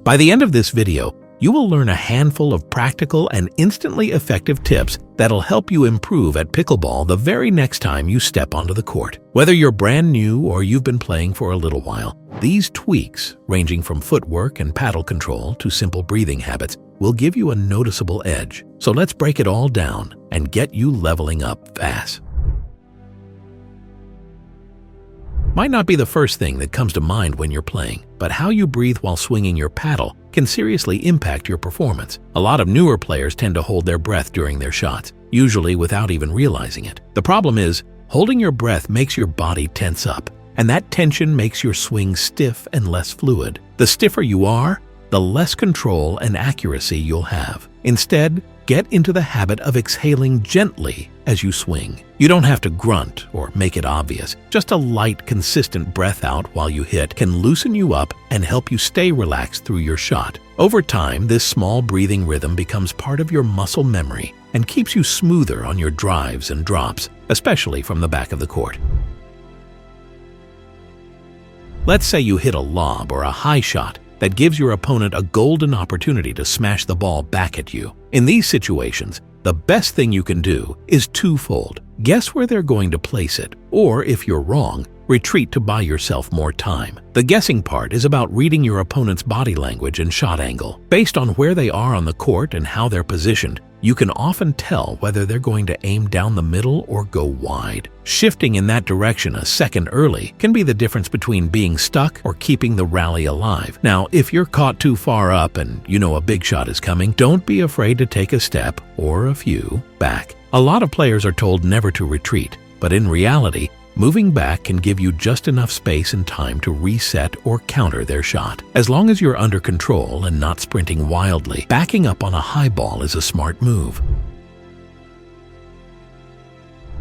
By the end of this video, you will learn a handful of practical and instantly effective tips that'll help you improve at pickleball the very next time you step onto the court. Whether you're brand new or you've been playing for a little while, these tweaks, ranging from footwork and paddle control to simple breathing habits, will give you a noticeable edge. So let's break it all down and get you leveling up fast. Might not be the first thing that comes to mind when you're playing, but how you breathe while swinging your paddle can seriously impact your performance. A lot of newer players tend to hold their breath during their shots, usually without even realizing it. The problem is, holding your breath makes your body tense up, and that tension makes your swing stiff and less fluid. The stiffer you are, the less control and accuracy you'll have. Instead, get into the habit of exhaling gently as you swing. You don't have to grunt or make it obvious. Just a light, consistent breath out while you hit can loosen you up and help you stay relaxed through your shot. Over time, this small breathing rhythm becomes part of your muscle memory and keeps you smoother on your drives and drops, especially from the back of the court. Let's say you hit a lob or a high shot that gives your opponent a golden opportunity to smash the ball back at you. In these situations, the best thing you can do is twofold. Guess where they're going to place it, or if you're wrong, retreat to buy yourself more time. The guessing part is about reading your opponent's body language and shot angle. Based on where they are on the court and how they're positioned, you can often tell whether they're going to aim down the middle or go wide. Shifting in that direction a second early can be the difference between being stuck or keeping the rally alive. Now, if you're caught too far up and you know a big shot is coming, don't be afraid to take a step or a few back. A lot of players are told never to retreat, but in reality, moving back can give you just enough space and time to reset or counter their shot. As long as you're under control and not sprinting wildly, backing up on a high ball is a smart move.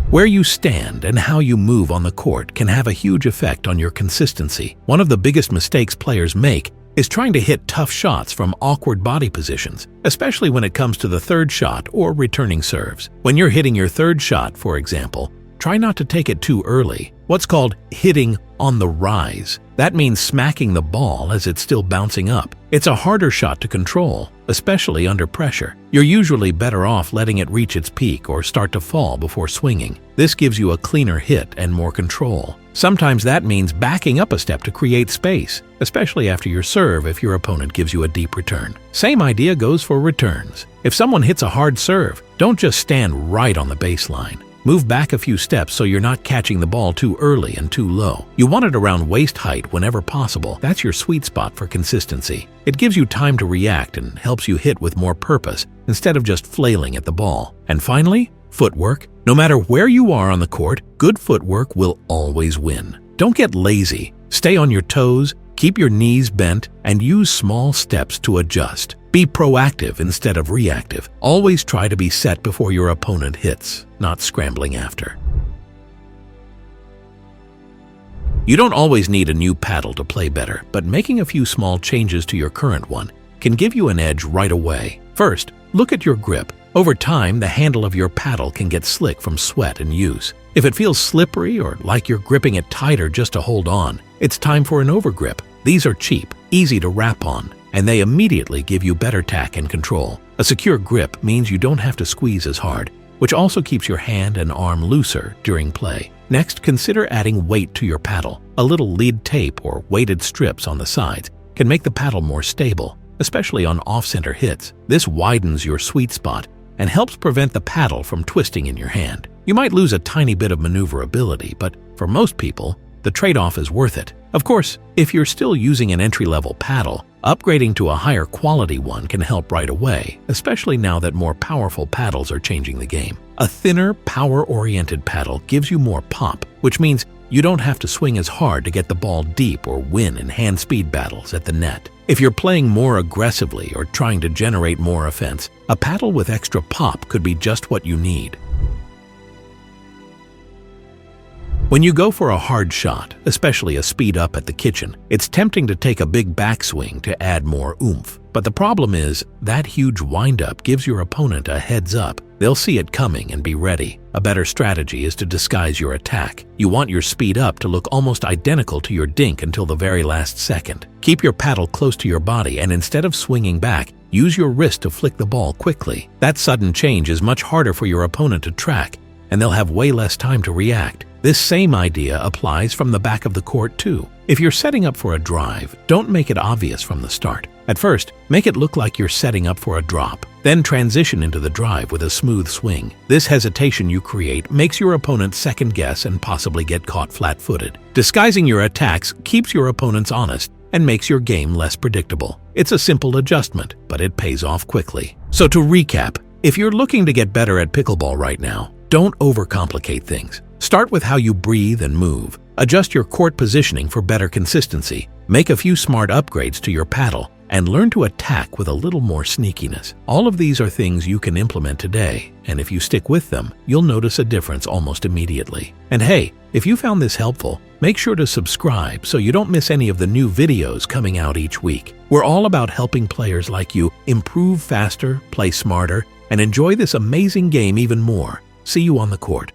Where you stand and how you move on the court can have a huge effect on your consistency. One of the biggest mistakes players make is trying to hit tough shots from awkward body positions, especially when it comes to the third shot or returning serves. When you're hitting your third shot, for example, try not to take it too early. What's called hitting on the rise. That means smacking the ball as it's still bouncing up. It's a harder shot to control, especially under pressure. You're usually better off letting it reach its peak or start to fall before swinging. This gives you a cleaner hit and more control. Sometimes that means backing up a step to create space, especially after your serve if your opponent gives you a deep return. Same idea goes for returns. If someone hits a hard serve, don't just stand right on the baseline. Move back a few steps so you're not catching the ball too early and too low. You want it around waist height whenever possible. That's your sweet spot for consistency. It gives you time to react and helps you hit with more purpose instead of just flailing at the ball. And finally, footwork. No matter where you are on the court, good footwork will always win. Don't get lazy. Stay on your toes, keep your knees bent, and use small steps to adjust. Be proactive instead of reactive. Always try to be set before your opponent hits, not scrambling after. You don't always need a new paddle to play better, but making a few small changes to your current one can give you an edge right away. First, look at your grip. Over time, the handle of your paddle can get slick from sweat and use. If it feels slippery or like you're gripping it tighter just to hold on, it's time for an overgrip. These are cheap, easy to wrap on, and they immediately give you better tack and control. A secure grip means you don't have to squeeze as hard, which also keeps your hand and arm looser during play. Next, consider adding weight to your paddle. A little lead tape or weighted strips on the sides can make the paddle more stable, especially on off-center hits. This widens your sweet spot and helps prevent the paddle from twisting in your hand. You might lose a tiny bit of maneuverability, but for most people, the trade-off is worth it. Of course, if you're still using an entry-level paddle, upgrading to a higher quality one can help right away, especially now that more powerful paddles are changing the game. A thinner, power-oriented paddle gives you more pop, which means you don't have to swing as hard to get the ball deep or win in hand speed battles at the net. If you're playing more aggressively or trying to generate more offense, a paddle with extra pop could be just what you need. When you go for a hard shot, especially a speed up at the kitchen, it's tempting to take a big backswing to add more oomph. But the problem is, that huge windup gives your opponent a heads up They'll see it coming and be ready. A better strategy is to disguise your attack. You want your speed up to look almost identical to your dink until the very last second. Keep your paddle close to your body, and instead of swinging back, use your wrist to flick the ball quickly. That sudden change is much harder for your opponent to track, and they'll have way less time to react. This same idea applies from the back of the court too. If you're setting up for a drive, don't make it obvious from the start. At first, make it look like you're setting up for a drop. Then transition into the drive with a smooth swing. This hesitation you create makes your opponent second guess and possibly get caught flat-footed. Disguising your attacks keeps your opponents honest and makes your game less predictable. It's a simple adjustment, but it pays off quickly. So to recap, if you're looking to get better at pickleball right now, don't overcomplicate things. Start with how you breathe and move. Adjust your court positioning for better consistency. Make a few smart upgrades to your paddle, and learn to attack with a little more sneakiness. All of these are things you can implement today, and if you stick with them, you'll notice a difference almost immediately. And hey, if you found this helpful, make sure to subscribe so you don't miss any of the new videos coming out each week. We're all about helping players like you improve faster, play smarter, and enjoy this amazing game even more. See you on the court.